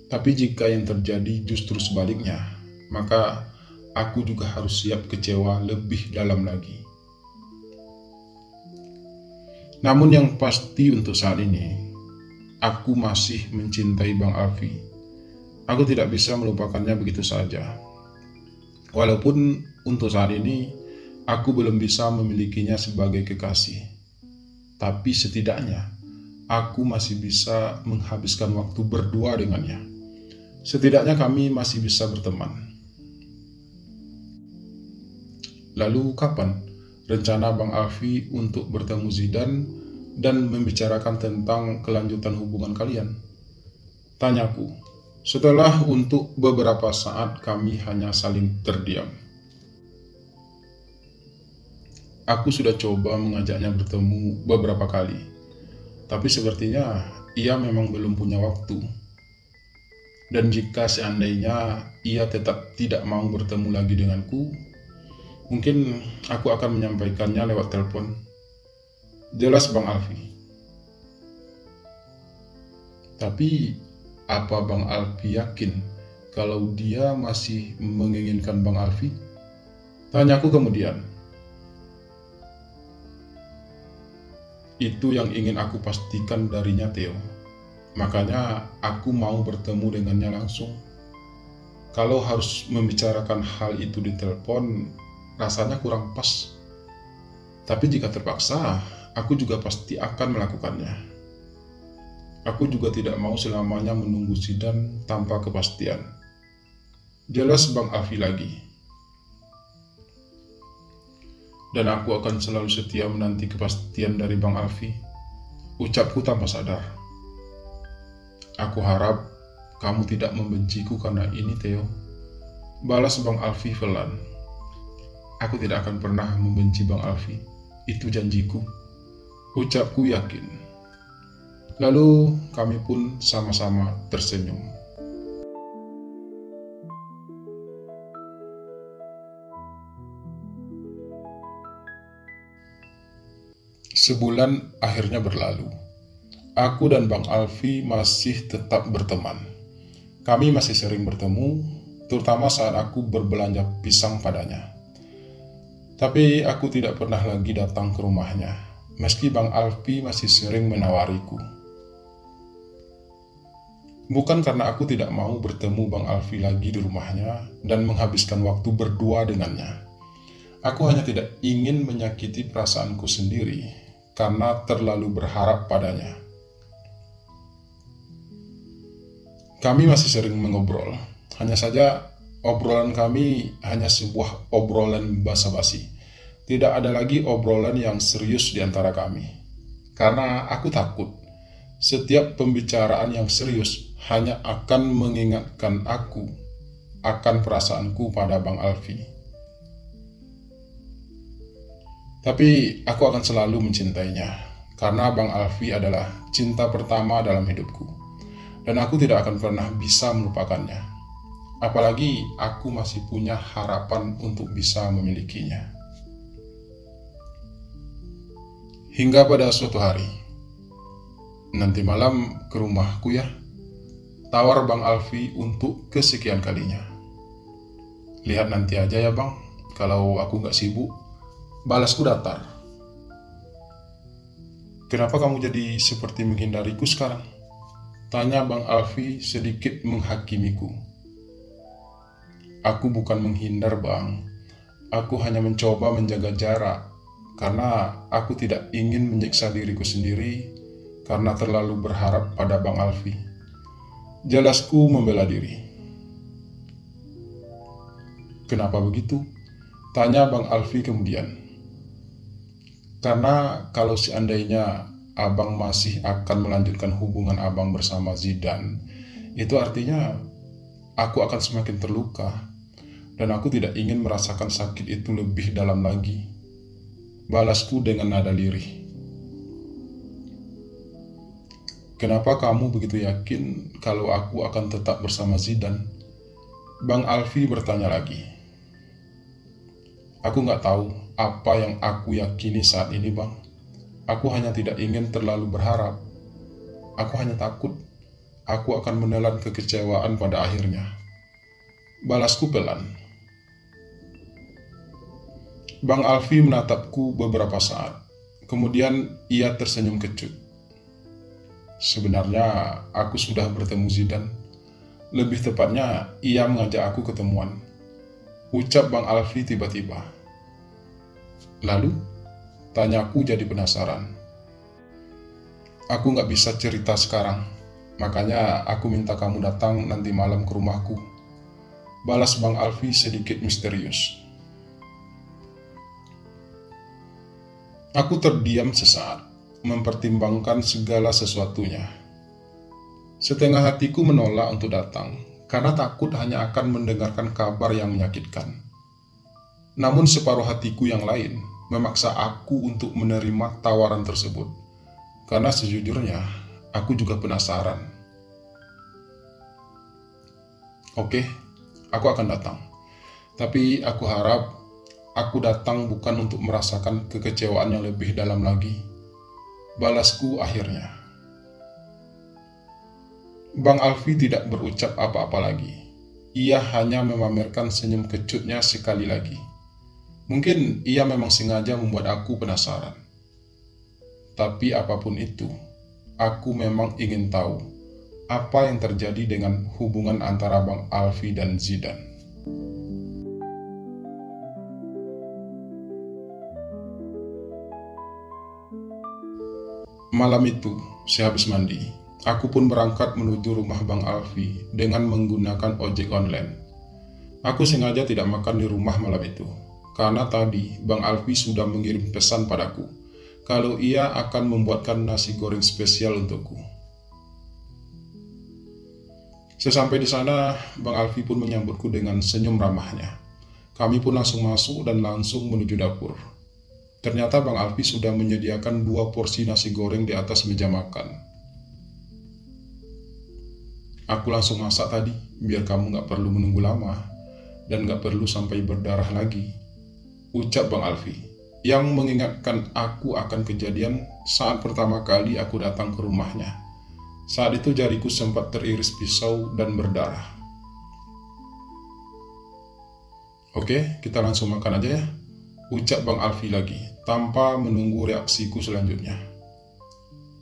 Tapi jika yang terjadi justru sebaliknya, maka aku juga harus siap kecewa lebih dalam lagi. Namun yang pasti untuk saat ini, aku masih mencintai Bang Alfi. Aku tidak bisa melupakannya begitu saja. Walaupun untuk saat ini, aku belum bisa memilikinya sebagai kekasih. Tapi setidaknya, aku masih bisa menghabiskan waktu berdua dengannya. Setidaknya kami masih bisa berteman. Lalu kapan rencana Bang Alfi untuk bertemu Zidan dan membicarakan tentang kelanjutan hubungan kalian? Tanyaku, setelah untuk beberapa saat kami hanya saling terdiam. Aku sudah coba mengajaknya bertemu beberapa kali, tapi sepertinya ia memang belum punya waktu. Dan jika seandainya ia tetap tidak mau bertemu lagi denganku, mungkin aku akan menyampaikannya lewat telepon. Jelas Bang Alfi. Tapi apa Bang Alfi yakin kalau dia masih menginginkan Bang Alfi? Tanyaku kemudian. Itu yang ingin aku pastikan darinya, Theo. Makanya aku mau bertemu dengannya langsung. Kalau harus membicarakan hal itu di telepon, rasanya kurang pas. Tapi jika terpaksa, aku juga pasti akan melakukannya. Aku juga tidak mau selamanya menunggu Zidan tanpa kepastian. Jelas Bang Alfi lagi. Dan aku akan selalu setia menanti kepastian dari Bang Alfi. Ucapku tanpa sadar. Aku harap kamu tidak membenciku karena ini, Theo. Balas Bang Alfi pelan. Aku tidak akan pernah membenci Bang Alfi. Itu janjiku. Ucapku yakin. Lalu kami pun sama-sama tersenyum. Sebulan akhirnya berlalu. Aku dan Bang Alfi masih tetap berteman. Kami masih sering bertemu, terutama saat aku berbelanja pisang padanya. Tapi aku tidak pernah lagi datang ke rumahnya, meski Bang Alfi masih sering menawariku. Bukan karena aku tidak mau bertemu Bang Alfi lagi di rumahnya dan menghabiskan waktu berdua dengannya. Aku hanya tidak ingin menyakiti perasaanku sendiri karena terlalu berharap padanya. Kami masih sering mengobrol, hanya saja obrolan kami hanya sebuah obrolan basa-basi. Tidak ada lagi obrolan yang serius di antara kami. Karena aku takut setiap pembicaraan yang serius hanya akan mengingatkan aku akan perasaanku pada Bang Alfi. Tapi aku akan selalu mencintainya, karena Bang Alfi adalah cinta pertama dalam hidupku. Dan aku tidak akan pernah bisa melupakannya. Apalagi aku masih punya harapan untuk bisa memilikinya. Hingga pada suatu hari, nanti malam ke rumahku ya, tawar Bang Alfi untuk kesekian kalinya. Lihat nanti aja ya Bang, kalau aku gak sibuk. Balasku datar. Kenapa kamu jadi seperti menghindariku sekarang? Tanya Bang Alfi sedikit menghakimiku. Aku bukan menghindar Bang. Aku hanya mencoba menjaga jarak. Karena aku tidak ingin menyiksa diriku sendiri karena terlalu berharap pada Bang Alfi. Jelasku membela diri. Kenapa begitu? Tanya Bang Alfi kemudian. Karena kalau seandainya Abang masih akan melanjutkan hubungan Abang bersama Zidan, itu artinya aku akan semakin terluka. Dan aku tidak ingin merasakan sakit itu lebih dalam lagi. Balasku dengan nada lirih. Kenapa kamu begitu yakin kalau aku akan tetap bersama Zidan? Bang Alfi bertanya lagi. Aku gak tahu apa yang aku yakini saat ini Bang. Aku hanya tidak ingin terlalu berharap. Aku hanya takut aku akan menelan kekecewaan pada akhirnya. Balasku pelan. Bang Alfi menatapku beberapa saat. Kemudian ia tersenyum kecut. Sebenarnya aku sudah bertemu Zidan. Lebih tepatnya, ia mengajak aku ketemuan. Ucap Bang Alfi tiba-tiba. Lalu, tanyaku jadi penasaran. Aku gak bisa cerita sekarang, makanya aku minta kamu datang nanti malam ke rumahku. Balas Bang Alfi sedikit misterius. Aku terdiam sesaat, mempertimbangkan segala sesuatunya. Setengah hatiku menolak untuk datang, karena takut hanya akan mendengarkan kabar yang menyakitkan. Namun separuh hatiku yang lain memaksa aku untuk menerima tawaran tersebut, karena sejujurnya aku juga penasaran. Oke, aku akan datang. Tapi aku harap aku datang bukan untuk merasakan kekecewaan yang lebih dalam lagi. Balasku akhirnya. Bang Alfi tidak berucap apa-apa lagi. Ia hanya memamerkan senyum kecutnya sekali lagi. Mungkin ia memang sengaja membuat aku penasaran. Tapi apapun itu, aku memang ingin tahu apa yang terjadi dengan hubungan antara Bang Alfi dan Zidan. Malam itu, sehabis mandi, aku pun berangkat menuju rumah Bang Alfi dengan menggunakan ojek online. Aku sengaja tidak makan di rumah malam itu, karena tadi Bang Alfi sudah mengirim pesan padaku kalau ia akan membuatkan nasi goreng spesial untukku. Sesampai di sana, Bang Alfi pun menyambutku dengan senyum ramahnya. Kami pun langsung masuk dan langsung menuju dapur. Ternyata Bang Alfi sudah menyediakan 2 porsi nasi goreng di atas meja makan. Aku langsung masak tadi, biar kamu gak perlu menunggu lama, dan gak perlu sampai berdarah lagi. Ucap Bang Alfi, yang mengingatkan aku akan kejadian saat pertama kali aku datang ke rumahnya. Saat itu jariku sempat teriris pisau dan berdarah. Oke, kita langsung makan aja ya. Ucap Bang Alfi lagi, tanpa menunggu reaksiku selanjutnya.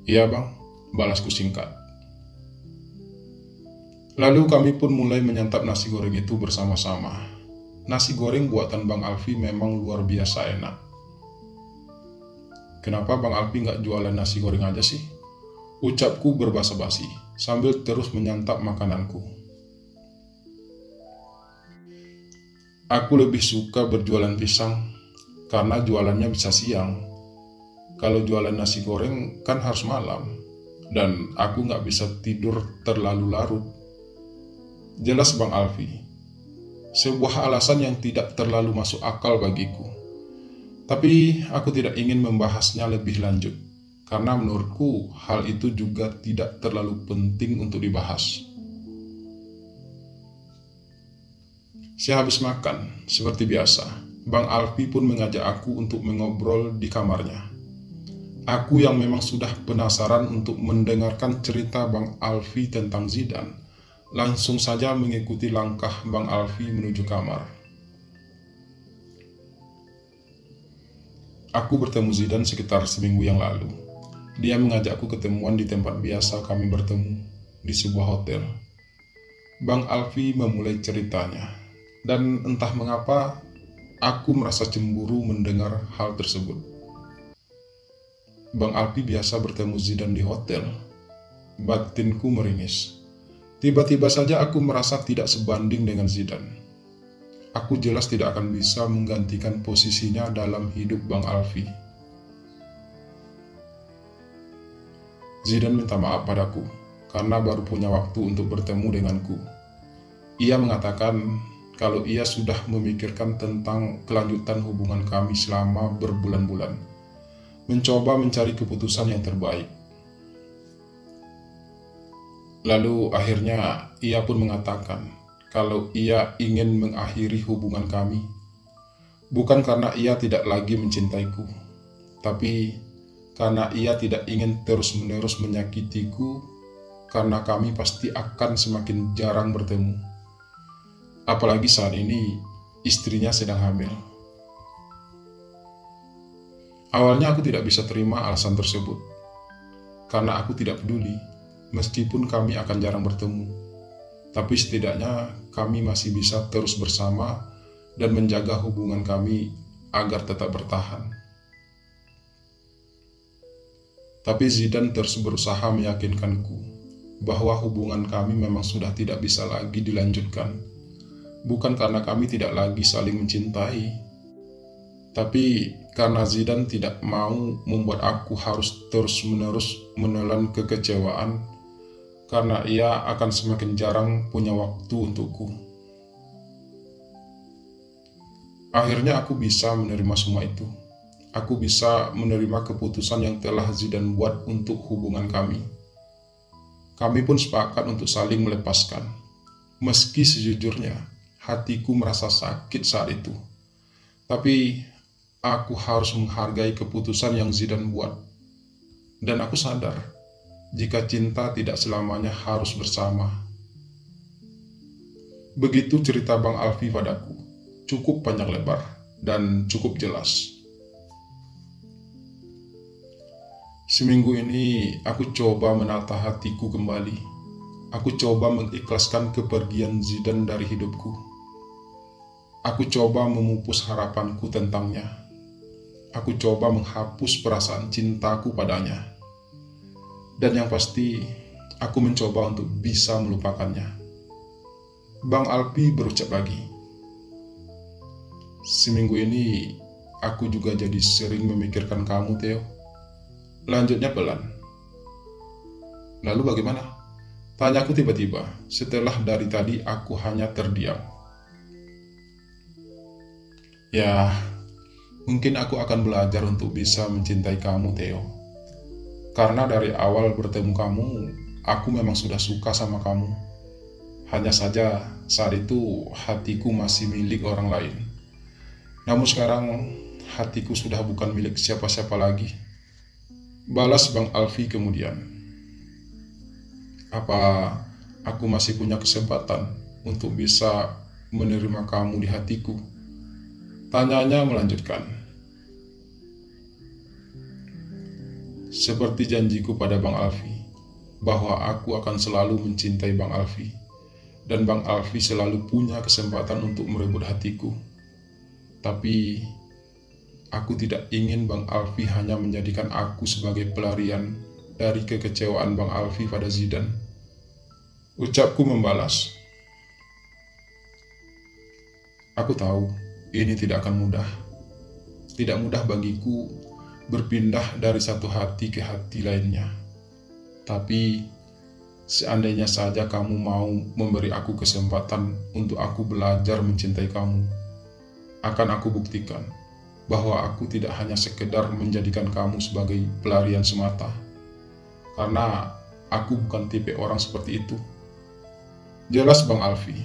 Iya bang, balasku singkat. Lalu kami pun mulai menyantap nasi goreng itu bersama-sama. Nasi goreng buatan Bang Alfi memang luar biasa enak. Kenapa Bang Alfi nggak jualan nasi goreng aja sih? Ucapku berbasa-basi, sambil terus menyantap makananku. Aku lebih suka berjualan pisang, karena jualannya bisa siang. Kalau jualan nasi goreng kan harus malam, dan aku nggak bisa tidur terlalu larut. Jelas Bang Alfi, sebuah alasan yang tidak terlalu masuk akal bagiku. Tapi aku tidak ingin membahasnya lebih lanjut, karena menurutku hal itu juga tidak terlalu penting untuk dibahas. Sehabis makan, seperti biasa, Bang Alfi pun mengajak aku untuk mengobrol di kamarnya. Aku yang memang sudah penasaran untuk mendengarkan cerita Bang Alfi tentang Zidan, langsung saja mengikuti langkah Bang Alfi menuju kamar. Aku bertemu Zidan sekitar seminggu yang lalu. Dia mengajakku ketemuan di tempat biasa kami bertemu, di sebuah hotel. Bang Alfi memulai ceritanya, dan entah mengapa aku merasa cemburu mendengar hal tersebut. Bang Alfi biasa bertemu Zidan di hotel. Batinku meringis. Tiba-tiba saja aku merasa tidak sebanding dengan Zidan. Aku jelas tidak akan bisa menggantikan posisinya dalam hidup Bang Alfi. Zidan minta maaf padaku karena baru punya waktu untuk bertemu denganku. Ia mengatakan kalau ia sudah memikirkan tentang kelanjutan hubungan kami selama berbulan-bulan, mencoba mencari keputusan yang terbaik. Lalu akhirnya ia pun mengatakan kalau ia ingin mengakhiri hubungan kami, bukan karena ia tidak lagi mencintaiku, tapi karena ia tidak ingin terus-menerus menyakitiku, karena kami pasti akan semakin jarang bertemu. Apalagi saat ini istrinya sedang hamil. Awalnya aku tidak bisa terima alasan tersebut, karena aku tidak peduli, meskipun kami akan jarang bertemu. Tapi setidaknya kami masih bisa terus bersama dan menjaga hubungan kami agar tetap bertahan. Tapi Zidane terus berusaha meyakinkanku bahwa hubungan kami memang sudah tidak bisa lagi dilanjutkan. Bukan karena kami tidak lagi saling mencintai, tapi karena Zidane tidak mau membuat aku harus terus-menerus menelan kekecewaan, karena ia akan semakin jarang punya waktu untukku. Akhirnya aku bisa menerima semua itu. Aku bisa menerima keputusan yang telah Zidane buat untuk hubungan kami. Kami pun sepakat untuk saling melepaskan. Meski sejujurnya, hatiku merasa sakit saat itu. Tapi aku harus menghargai keputusan yang Zidane buat. Dan aku sadar, jika cinta tidak selamanya harus bersama. Begitu cerita Bang Alfi padaku. Cukup panjang lebar dan cukup jelas. Seminggu ini aku coba menata hatiku kembali. Aku coba mengikhlaskan kepergian Zidane dari hidupku. Aku coba memupus harapanku tentangnya. Aku coba menghapus perasaan cintaku padanya. Dan yang pasti, aku mencoba untuk bisa melupakannya. Bang Alfi berucap lagi, "Seminggu ini, aku juga jadi sering memikirkan kamu, Theo." Lanjutnya pelan. "Lalu bagaimana?" Tanyaku tiba-tiba, setelah dari tadi aku hanya terdiam. "Ya, mungkin aku akan belajar untuk bisa mencintai kamu, Theo. Karena dari awal bertemu kamu, aku memang sudah suka sama kamu. Hanya saja saat itu hatiku masih milik orang lain. Namun sekarang hatiku sudah bukan milik siapa-siapa lagi." Balas Bang Alfi kemudian. "Apa aku masih punya kesempatan untuk bisa menerima kamu di hatiku?" Tanyanya melanjutkan. Seperti janjiku pada Bang Alfi, bahwa aku akan selalu mencintai Bang Alfi, dan Bang Alfi selalu punya kesempatan untuk merebut hatiku. Tapi aku tidak ingin Bang Alfi hanya menjadikan aku sebagai pelarian dari kekecewaan Bang Alfi pada Zidane. Ucapku membalas. Aku tahu ini tidak akan mudah. Tidak mudah bagiku berpindah dari satu hati ke hati lainnya. Tapi seandainya saja kamu mau memberi aku kesempatan untuk aku belajar mencintai kamu, akan aku buktikan bahwa aku tidak hanya sekedar menjadikan kamu sebagai pelarian semata. Karena aku bukan tipe orang seperti itu. Jelas Bang Alfi.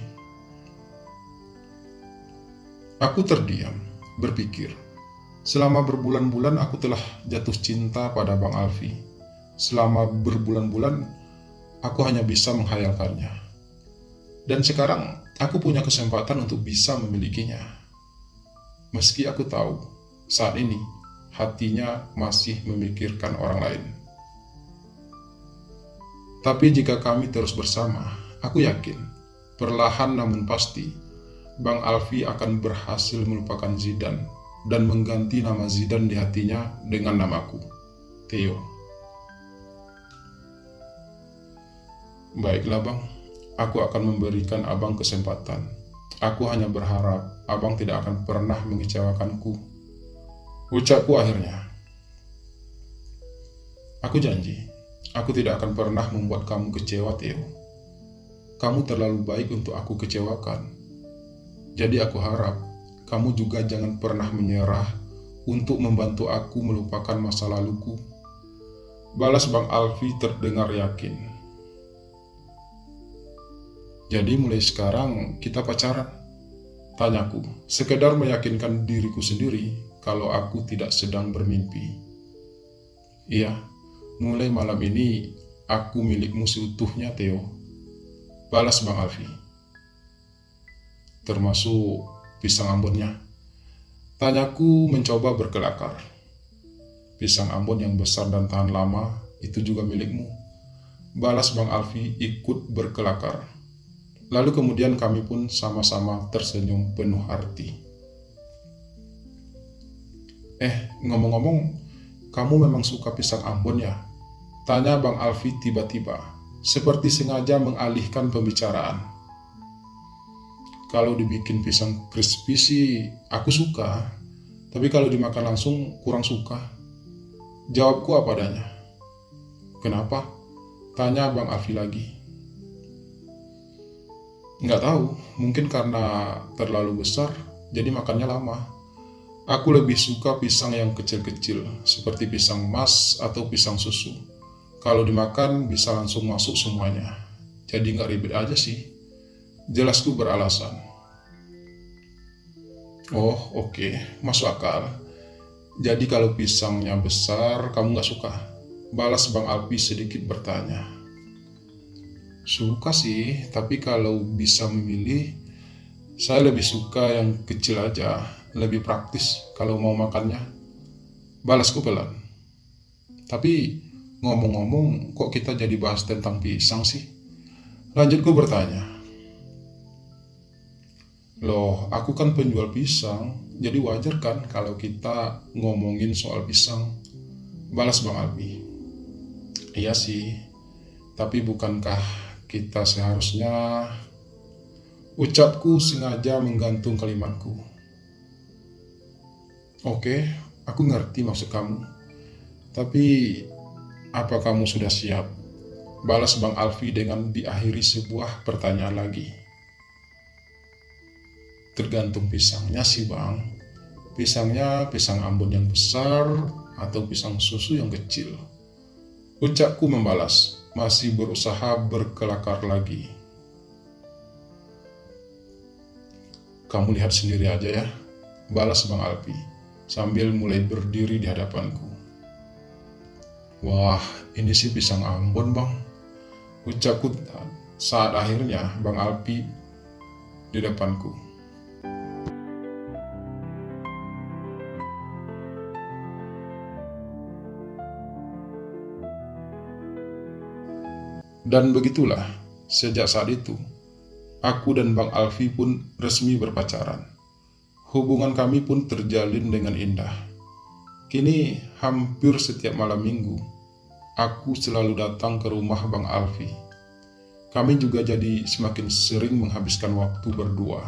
Aku terdiam, berpikir. Selama berbulan-bulan aku telah jatuh cinta pada Bang Alfi. Selama berbulan-bulan aku hanya bisa menghayalkannya. Dan sekarang aku punya kesempatan untuk bisa memilikinya. Meski aku tahu saat ini hatinya masih memikirkan orang lain. Tapi jika kami terus bersama, aku yakin, perlahan namun pasti, Bang Alfi akan berhasil melupakan Zidane dan mengganti nama Zidane di hatinya dengan namaku, Theo. Baiklah Bang, aku akan memberikan Abang kesempatan. Aku hanya berharap Abang tidak akan pernah mengecewakanku. Ucapku akhirnya. Aku janji, aku tidak akan pernah membuat kamu kecewa, Theo. Kamu terlalu baik untuk aku kecewakan. Jadi aku harap kamu juga jangan pernah menyerah untuk membantu aku melupakan masa laluku. Balas Bang Alfi terdengar yakin. Jadi mulai sekarang kita pacaran? Tanyaku, sekedar meyakinkan diriku sendiri kalau aku tidak sedang bermimpi. Iya, mulai malam ini aku milikmu seutuhnya, Theo. Balas Bang Alfi. termasuk pisang Ambonnya. Tanyaku mencoba berkelakar. Pisang Ambon yang besar dan tahan lama itu juga milikmu, balas Bang Alfi ikut berkelakar. Lalu kemudian kami pun sama-sama tersenyum penuh arti. Ngomong-ngomong, kamu memang suka pisang Ambon ya? Tanya Bang Alfi tiba-tiba, seperti sengaja mengalihkan pembicaraan. Kalau dibikin pisang crispy sih aku suka, tapi kalau dimakan langsung kurang suka. Jawabku apa adanya. Kenapa? Tanya Bang Alfi lagi. Nggak tahu, mungkin karena terlalu besar, jadi makannya lama. Aku lebih suka pisang yang kecil-kecil, seperti pisang emas atau pisang susu. Kalau dimakan bisa langsung masuk semuanya, jadi nggak ribet aja sih. Jelasku beralasan. Oh, oke, masuk akal. Jadi kalau pisangnya besar, kamu nggak suka? Balas Bang Alfi sedikit bertanya. Suka sih, tapi kalau bisa memilih, saya lebih suka yang kecil aja, lebih praktis kalau mau makannya. Balasku pelan. Tapi ngomong-ngomong, kok kita jadi bahas tentang pisang sih? Lanjutku bertanya. Loh, aku kan penjual pisang, jadi wajar kan kalau kita ngomongin soal pisang. Balas Bang Alfi. Iya sih, tapi bukankah kita seharusnya... Ucapku sengaja menggantung kalimatku. Oke, aku ngerti maksud kamu. Tapi, apa kamu sudah siap? Balas Bang Alfi dengan diakhiri sebuah pertanyaan lagi. Tergantung pisangnya sih Bang. Pisangnya pisang Ambon yang besar atau pisang susu yang kecil. Ucapku membalas, masih berusaha berkelakar lagi. Kamu lihat sendiri aja ya, balas Bang Alfi sambil mulai berdiri di hadapanku. Wah, ini sih pisang Ambon Bang, ucapku saat akhirnya Bang Alfi di depanku. Dan begitulah, sejak saat itu, aku dan Bang Alfi pun resmi berpacaran. Hubungan kami pun terjalin dengan indah. Kini hampir setiap malam minggu, aku selalu datang ke rumah Bang Alfi. Kami juga jadi semakin sering menghabiskan waktu berdua.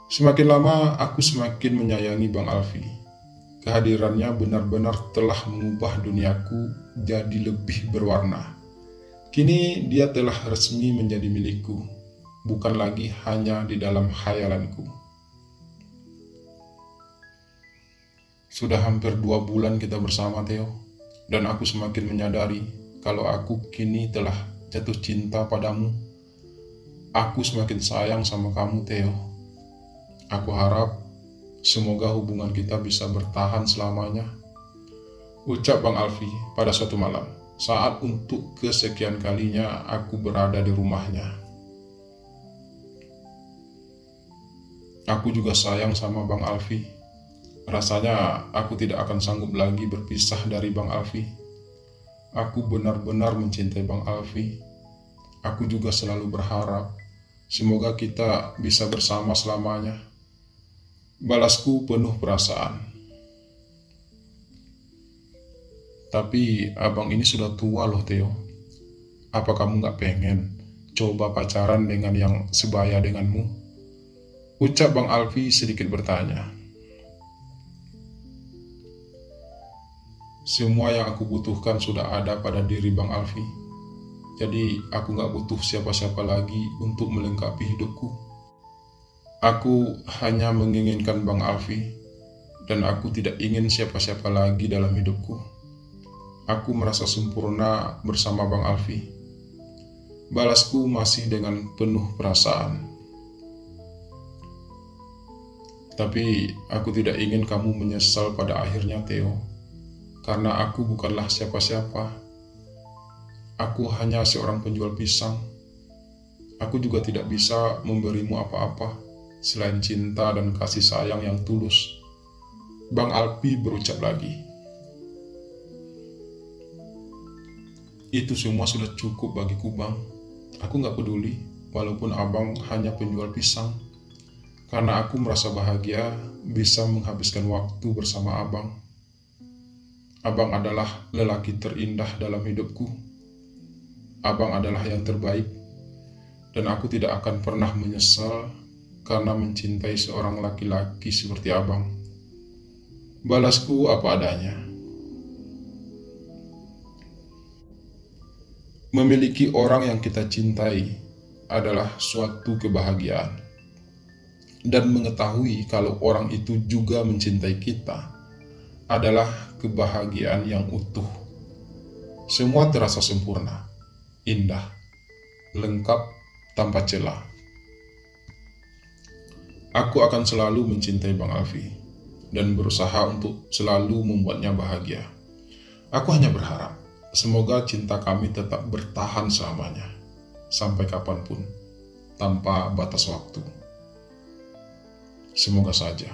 Semakin lama aku semakin menyayangi Bang Alfi. Kehadirannya benar-benar telah mengubah duniaku jadi lebih berwarna. Kini dia telah resmi menjadi milikku, bukan lagi hanya di dalam khayalanku. Sudah hampir 2 bulan kita bersama Theo, dan aku semakin menyadari kalau aku kini telah jatuh cinta padamu. Aku semakin sayang sama kamu Theo. Aku harap semoga hubungan kita bisa bertahan selamanya. Ucap Bang Alfi pada suatu malam, saat untuk kesekian kalinya aku berada di rumahnya. Aku juga sayang sama Bang Alfi. Rasanya aku tidak akan sanggup lagi berpisah dari Bang Alfi. Aku benar-benar mencintai Bang Alfi. Aku juga selalu berharap semoga kita bisa bersama selamanya. Balasku penuh perasaan. Tapi abang ini sudah tua loh Theo. Apa kamu gak pengen coba pacaran dengan yang sebaya denganmu? Ucap Bang Alfi sedikit bertanya. Semua yang aku butuhkan sudah ada pada diri Bang Alfi. Jadi aku gak butuh siapa-siapa lagi untuk melengkapi hidupku. Aku hanya menginginkan Bang Alfi, dan aku tidak ingin siapa-siapa lagi dalam hidupku. Aku merasa sempurna bersama Bang Alfi. Balasku masih dengan penuh perasaan. Tapi aku tidak ingin kamu menyesal pada akhirnya Theo, karena aku bukanlah siapa-siapa. Aku hanya seorang penjual pisang. Aku juga tidak bisa memberimu apa-apa selain cinta dan kasih sayang yang tulus. Bang Alpi berucap lagi. Itu semua sudah cukup bagiku, Bang. Aku gak peduli, walaupun abang hanya penjual pisang. Karena aku merasa bahagia bisa menghabiskan waktu bersama abang. Abang adalah lelaki terindah dalam hidupku. Abang adalah yang terbaik. Dan aku tidak akan pernah menyesal karena mencintai seorang laki-laki seperti abang. Balasku apa adanya. Memiliki orang yang kita cintai adalah suatu kebahagiaan. Dan mengetahui kalau orang itu juga mencintai kita adalah kebahagiaan yang utuh. Semua terasa sempurna, indah, lengkap, tanpa celah. Aku akan selalu mencintai Bang Alfi dan berusaha untuk selalu membuatnya bahagia. Aku hanya berharap semoga cinta kami tetap bertahan selamanya, sampai kapanpun, tanpa batas waktu. Semoga saja.